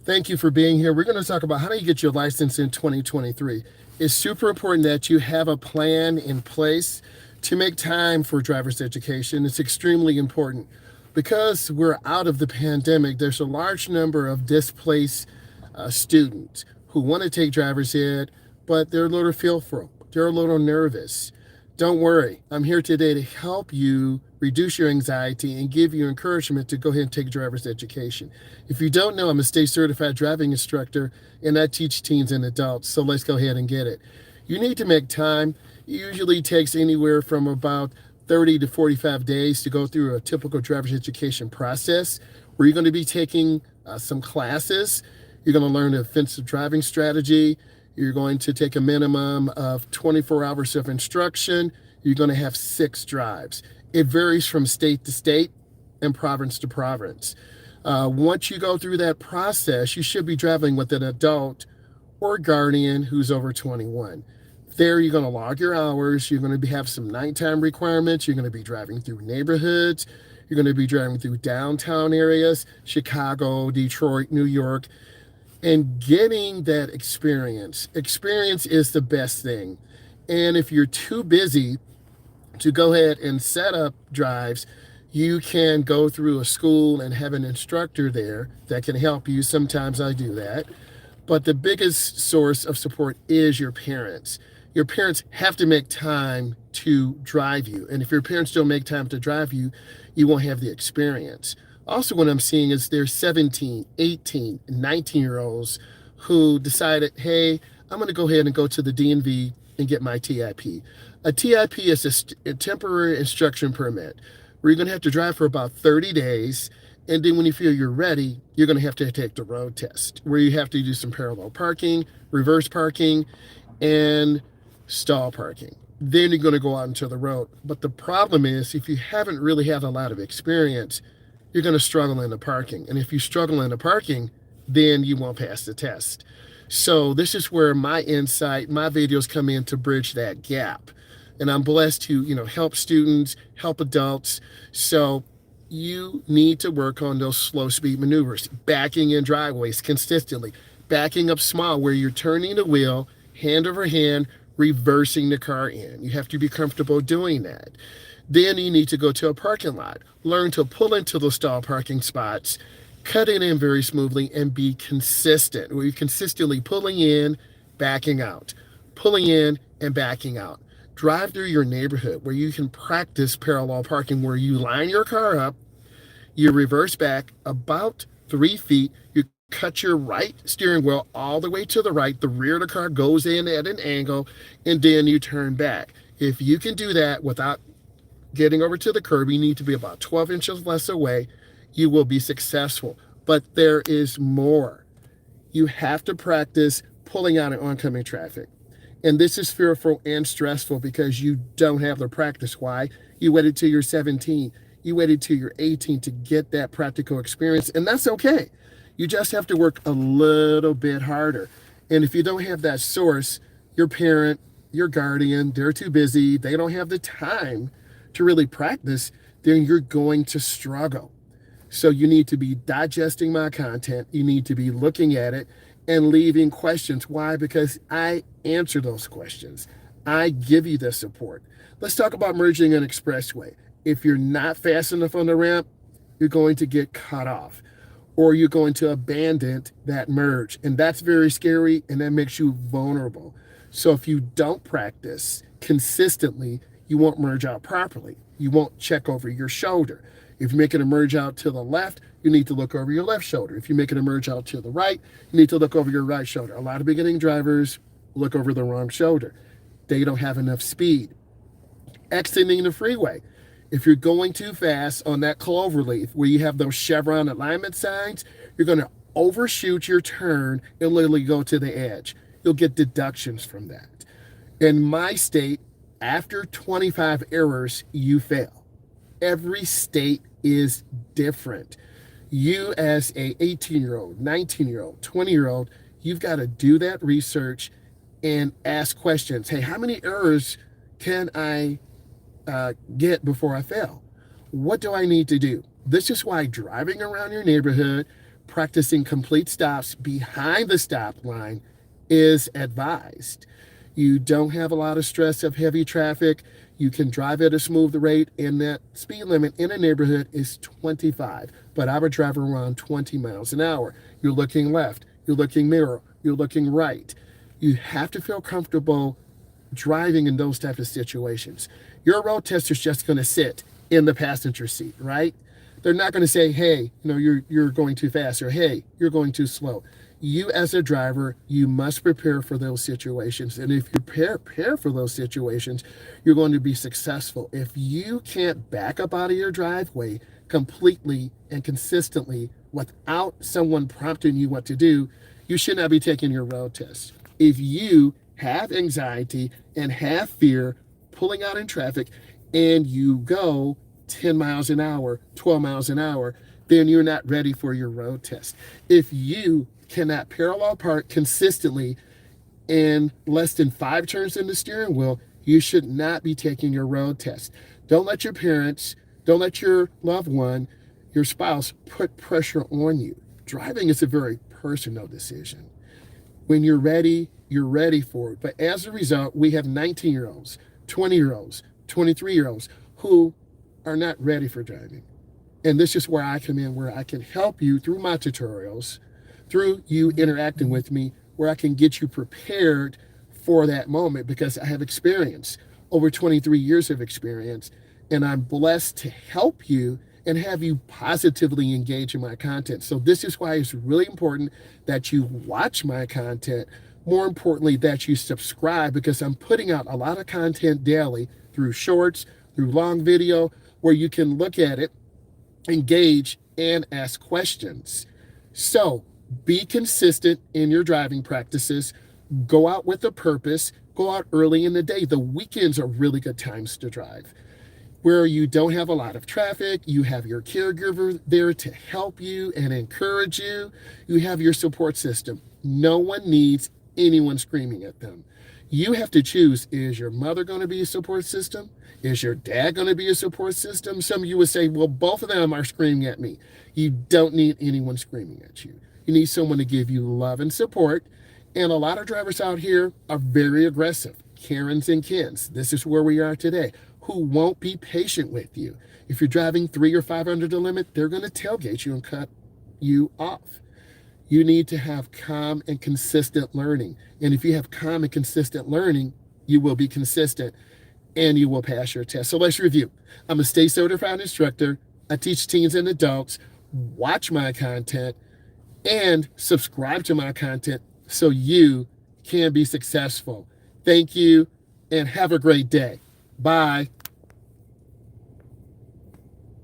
Thank you for being here. We're going to talk about how do you get your license in 2023. It's super important that you have a plan in place to make time for driver's education. It's extremely important because we're out of the pandemic. There's a large number of displaced students who want to take driver's ed, but they're a little fearful. They're a little nervous. Don't worry. I'm here today to help you reduce your anxiety and give you encouragement to go ahead and take driver's education. If you don't know, I'm a state certified driving instructor and I teach teens and adults. So let's go ahead and get it. You need to make time. It usually takes anywhere from about 30 to 45 days to go through a typical driver's education process where you're going to be taking some classes. You're going to learn an offensive driving strategy. You're going to take a minimum of 24 hours of instruction. You're going to have 6 drives. It varies from state to state and province to province. Once you go through that process, you should be driving with an adult or guardian who's over 21. There, you're going to log your hours. You're going to have some nighttime requirements. You're going to be driving through neighborhoods. You're going to be driving through downtown areas, Chicago, Detroit, New York, and getting that experience. Experience is the best thing. And if you're too busy to go ahead and set up drives, you can go through a school and have an instructor there that can help you. Sometimes I do that. But the biggest source of support is your parents. Your parents have to make time to drive you. And if your parents don't make time to drive you, you won't have the experience. Also, what I'm seeing is there's 17, 18, 19-year-olds who decided, hey, I'm going to go ahead and go to the DMV and get my TIP. A TIP is a temporary instruction permit where you're going to have to drive for about 30 days. And then when you feel you're ready, you're going to have to take the road test where you have to do some parallel parking, reverse parking, and stall parking. Then you're going to go out into the road. But the problem is if you haven't really had a lot of experience, you're going to struggle in the parking. And if you struggle in the parking, then you won't pass the test. So this is where my insight, my videos come in to bridge that gap. And I'm blessed to, help students, help adults. So you need to work on those slow speed maneuvers, backing in driveways consistently, backing up small where you're turning the wheel, hand over hand, reversing the car in. You have to be comfortable doing that. Then you need to go to a parking lot, learn to pull into those stall parking spots, cut it in very smoothly, and be consistent, where you're consistently pulling in, backing out, pulling in, and backing out. Drive through your neighborhood where you can practice parallel parking, where you line your car up, you reverse back about 3 feet, you cut your right steering wheel all the way to the right, the rear of the car goes in at an angle, and then you turn back. If you can do that without getting over to the curb, you need to be about 12 inches less away. You will be successful. But there is more. You have to practice pulling out in oncoming traffic. And this is fearful and stressful because you don't have the practice. Why? You waited till you're 17. You waited till you're 18 to get that practical experience. And that's okay. You just have to work a little bit harder. And if you don't have that source, your parent, your guardian, they're too busy, they don't have the time to really practice, then you're going to struggle. So you need to be digesting my content. You need to be looking at it and leaving questions. Why? Because I answer those questions. I give you the support. Let's talk about merging an expressway. If you're not fast enough on the ramp, you're going to get cut off, or you're going to abandon that merge. And that's very scary, and that makes you vulnerable. So if you don't practice consistently, you won't merge out properly. You won't check over your shoulder. If you're making a merge out to the left, you need to look over your left shoulder. If you're making a merge out to the right, you need to look over your right shoulder. A lot of beginning drivers look over the wrong shoulder. They don't have enough speed. Exiting the freeway. If you're going too fast on that clover leaf where you have those chevron alignment signs, you're going to overshoot your turn and literally go to the edge. You'll get deductions from that. In my state, after 25 errors, you fail. Every state is different. You as a 18-year-old, 19-year-old, 20-year-old, you've got to do that research and ask questions. Hey, how many errors can I get before I fail? What do I need to do? This is why driving around your neighborhood, Practicing complete stops behind the stop line is advised. You don't have a lot of stress of heavy traffic. You can drive at a smooth rate, and that speed limit in a neighborhood is 25. But I would drive around 20 miles an hour. You're looking left, you're looking middle, you're looking right. You have to feel comfortable driving in those type of situations. Your road tester's just going to sit in the passenger seat, right? They're not going to say, "Hey, you're going too fast," or "Hey, you're going too slow." You as a driver, you must prepare for those situations. And if you prepare for those situations, you're going to be successful. If you can't back up out of your driveway completely and consistently without someone prompting you what to do, you should not be taking your road test. If you have anxiety and have fear pulling out in traffic and you go 10 miles an hour, 12 miles an hour, then you're not ready for your road test. If you cannot parallel park consistently in less than 5 turns in the steering wheel, you should not be taking your road test. Don't let your parents, don't let your loved one, your spouse put pressure on you. Driving is a very personal decision. When you're ready for it. But as a result, we have 19-year-olds, 20-year-olds, 23-year-olds who are not ready for driving. And this is where I come in, where I can help you through my tutorials, through you interacting with me, where I can get you prepared for that moment, because I have experience, over 23 years of experience, and I'm blessed to help you and have you positively engage in my content. So this is why it's really important that you watch my content. More importantly, that you subscribe, because I'm putting out a lot of content daily through shorts, through long video, where you can look at it, engage, and ask questions. So be consistent in your driving practices. Go out with a purpose. Go out early in the day. The weekends are really good times to drive, where you don't have a lot of traffic. You have your caregiver there to help you and encourage you. You have your support system. No one needs anyone screaming at them. You have to choose, is your mother going to be a support system? Is your dad going to be a support system? Some of you would say, well, both of them are screaming at me. You don't need anyone screaming at you. You need someone to give you love and support. And a lot of drivers out here are very aggressive. Karens and Kens. This is where we are today, who won't be patient with you. If you're driving 3 or 5 under the limit, they're going to tailgate you and cut you off. You need to have calm and consistent learning. And if you have calm and consistent learning, you will be consistent and you will pass your test. So let's review. I'm a state certified instructor. I teach teens and adults. Watch my content and subscribe to my content so you can be successful. Thank you and have a great day. Bye.